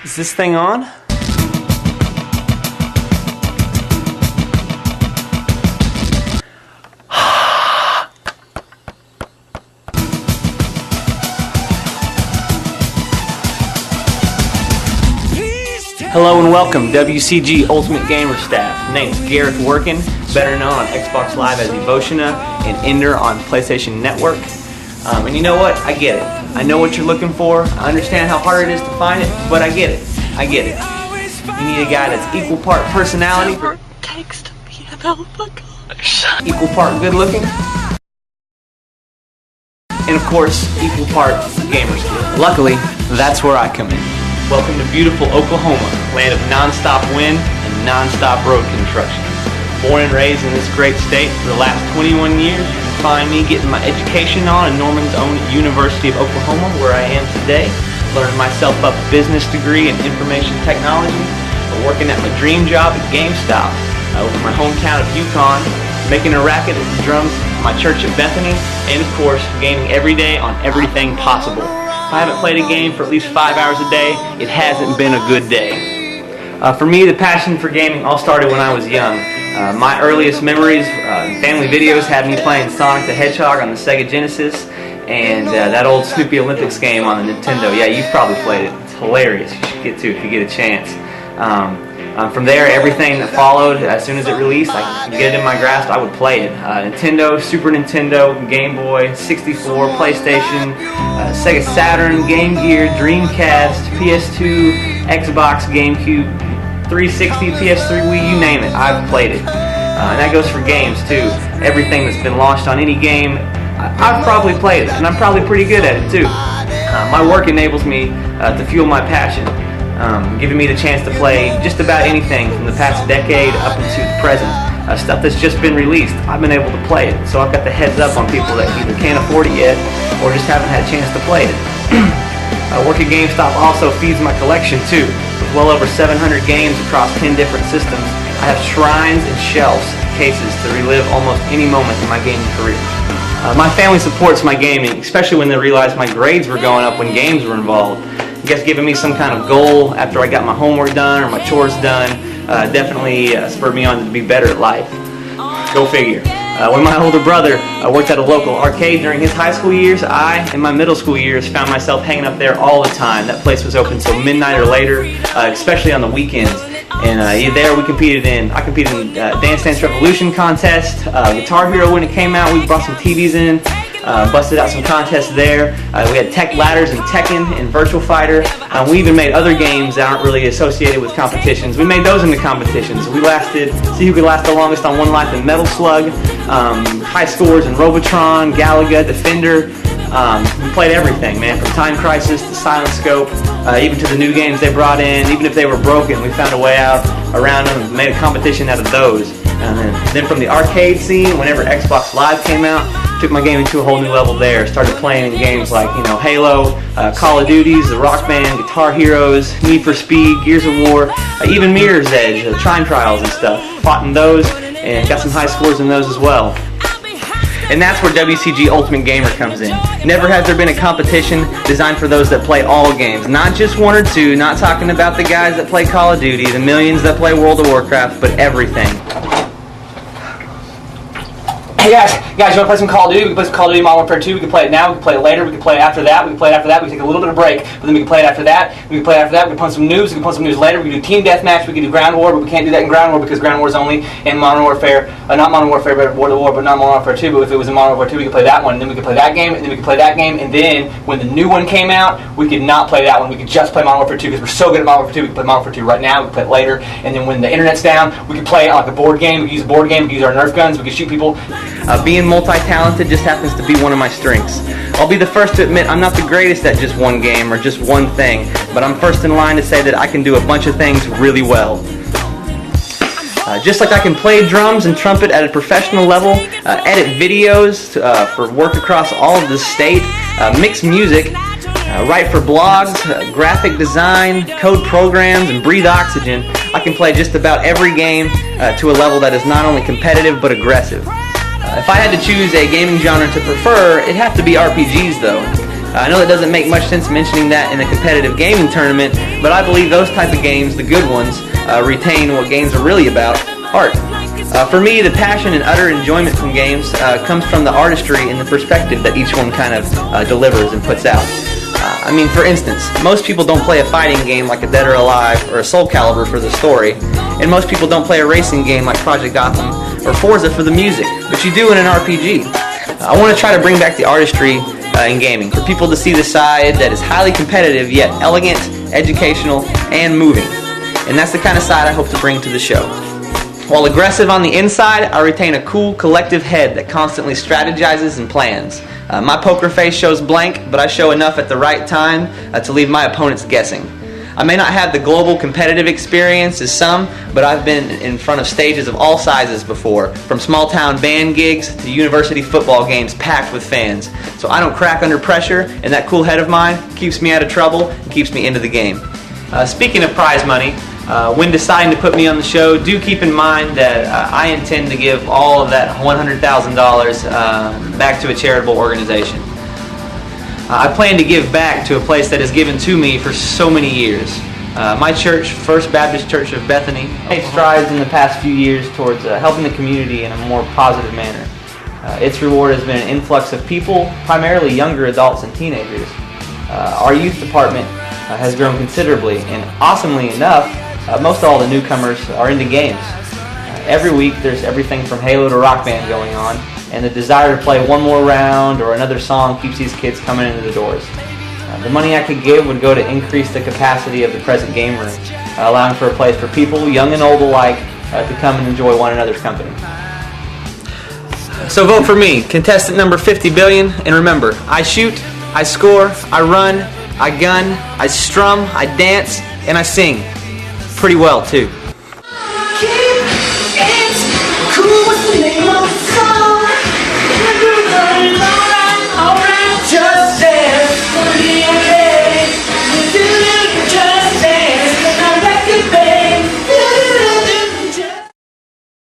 Is this thing on? Hello and welcome, WCG Ultimate Gamer staff. Name's Gareth Workin, better known on Xbox Live as Evotiona and Ender on PlayStation Network. And you know what? I get it. I know what you're looking for. I understand how hard it is to find it, but I get it. I get it. You need a guy that's equal part personality, Takes to be an alpha gosh. equal part good looking, and of course, equal part gamer skill. Luckily, that's where I come in. Welcome to beautiful Oklahoma, land of non-stop wind and non-stop road construction. Born and raised in this great state for the last 21 years, you can find me getting my education on at Norman's own University of Oklahoma, where I am today, learning myself up a business degree in information technology, working at my dream job at GameStop over my hometown of Yukon, making a racket at the drums at my church at Bethany, and of course, gaming every day on everything possible. If I haven't played a game for at least 5 hours a day, it hasn't been a good day. For me, the passion for gaming all started when I was young. My earliest memories, family videos had me playing Sonic the Hedgehog on the Sega Genesis, and that old Snoopy Olympics game on the Nintendo. Yeah, you've probably played it. It's hilarious. You should get to it if you get a chance. From there, everything that followed, as soon as it released, I could get it in my grasp, I would play it. Nintendo, Super Nintendo, Game Boy, 64, PlayStation, Sega Saturn, Game Gear, Dreamcast, PS2, Xbox, GameCube, 360, PS3, Wii, you name it, I've played it. And that goes for games too. Everything that's been launched on any game, I've probably played it, and I'm probably pretty good at it too. My work enables me to fuel my passion. Giving me the chance to play just about anything from the past decade up into the present. Stuff that's just been released, I've been able to play it. So I've got the heads up on people that either can't afford it yet or just haven't had a chance to play it. Work at GameStop also feeds my collection too. With well over 700 games across 10 different systems, I have shrines and shelves, cases to relive almost any moment in my gaming career. My family supports my gaming, especially when they realized my grades were going up when games were involved. I guess giving me some kind of goal after I got my homework done or my chores done definitely spurred me on to be better at life. Go figure. When my older brother worked at a local arcade during his high school years, I, in my middle school years, found myself hanging up there all the time. That place was open till midnight or later, especially on the weekends. And there I competed in Dance Dance Revolution contest, Guitar Hero when it came out. We brought some TVs in. Busted out some contests there. We had Tech Ladders and Tekken and Virtual Fighter. We even made other games that aren't really associated with competitions. We made those into competitions. We see who could last the longest on one life in Metal Slug, high scores in Robotron, Galaga, Defender. We played everything, man, from Time Crisis to Silent Scope, even to the new games they brought in. Even if they were broken, we found a way out around them and made a competition out of those. And then from the arcade scene, whenever Xbox Live came out, took my gaming to a whole new level there. Started playing in games like, Halo, Call of Duties, The Rock Band, Guitar Heroes, Need for Speed, Gears of War, even Mirror's Edge, Time Trials and stuff. Fought in those and got some high scores in those as well. And that's where WCG Ultimate Gamer comes in. Never has there been a competition designed for those that play all games. Not just one or two, not talking about the guys that play Call of Duty, the millions that play World of Warcraft, but everything. Hey guys, you want to play some Call of Duty? We can play some Call of Duty Modern Warfare 2. We can play it now, we can play it later, we can play it after that, we can play it after that, we can take a little bit of break, but then we can play it after that, we can play it after that, we can put some news, we can put some news later, we can do Team Deathmatch, we can do Ground War, but we can't do that in Ground War because Ground War is only in Modern Warfare, not Modern Warfare, but World of War, but not Modern Warfare 2, but if it was in Modern Warfare 2, we could play that one, and then we could play that game, and then we could play that game, and then when the new one came out, we could not play that one, we could just play Modern Warfare 2 because we're so good at Modern Warfare 2, we can play Modern Warfare 2 right now, we can play it later, and then when the internet's down, we can play like a board game, we can use a board game, we can use our Nerf guns, we can shoot people. Being multi-talented just happens to be one of my strengths. I'll be the first to admit I'm not the greatest at just one game or just one thing, but I'm first in line to say that I can do a bunch of things really well. Just like I can play drums and trumpet at a professional level, edit videos for work across all of the state, mix music, write for blogs, graphic design, code programs, and breathe oxygen, I can play just about every game to a level that is not only competitive but aggressive. If I had to choose a gaming genre to prefer, it'd have to be RPGs though. I know that doesn't make much sense mentioning that in a competitive gaming tournament, but I believe those type of games, the good ones, retain what games are really about, art. For me, the passion and utter enjoyment from games comes from the artistry and the perspective that each one kind of delivers and puts out. I mean, for instance, most people don't play a fighting game like a Dead or Alive or a Soul Calibur for the story, and most people don't play a racing game like Project Gotham or Forza for the music, but you do in an RPG. I want to try to bring back the artistry in gaming, for people to see the side that is highly competitive yet elegant, educational, and moving. And that's the kind of side I hope to bring to the show. While aggressive on the inside, I retain a cool, collective head that constantly strategizes and plans. My poker face shows blank, but I show enough at the right time to leave my opponents guessing. I may not have the global competitive experience as some, but I've been in front of stages of all sizes before, from small town band gigs to university football games packed with fans. So I don't crack under pressure, and that cool head of mine keeps me out of trouble and keeps me into the game. Speaking of prize money, when deciding to put me on the show, do keep in mind that I intend to give all of that $100,000 back to a charitable organization. I plan to give back to a place that has given to me for so many years. My church, First Baptist Church of Bethany, made strides in the past few years towards helping the community in a more positive manner. Its reward has been an influx of people, primarily younger adults and teenagers. Our youth department has grown considerably, and awesomely enough, most all the newcomers are into games. Every week there's everything from Halo to Rock Band going on, and the desire to play one more round or another song keeps these kids coming into the doors. The money I could give would go to increase the capacity of the present game room, allowing for a place for people, young and old alike, to come and enjoy one another's company. So vote for me, contestant number 50 billion, and remember, I shoot, I score, I run, I gun, I strum, I dance, and I sing. Pretty well, too.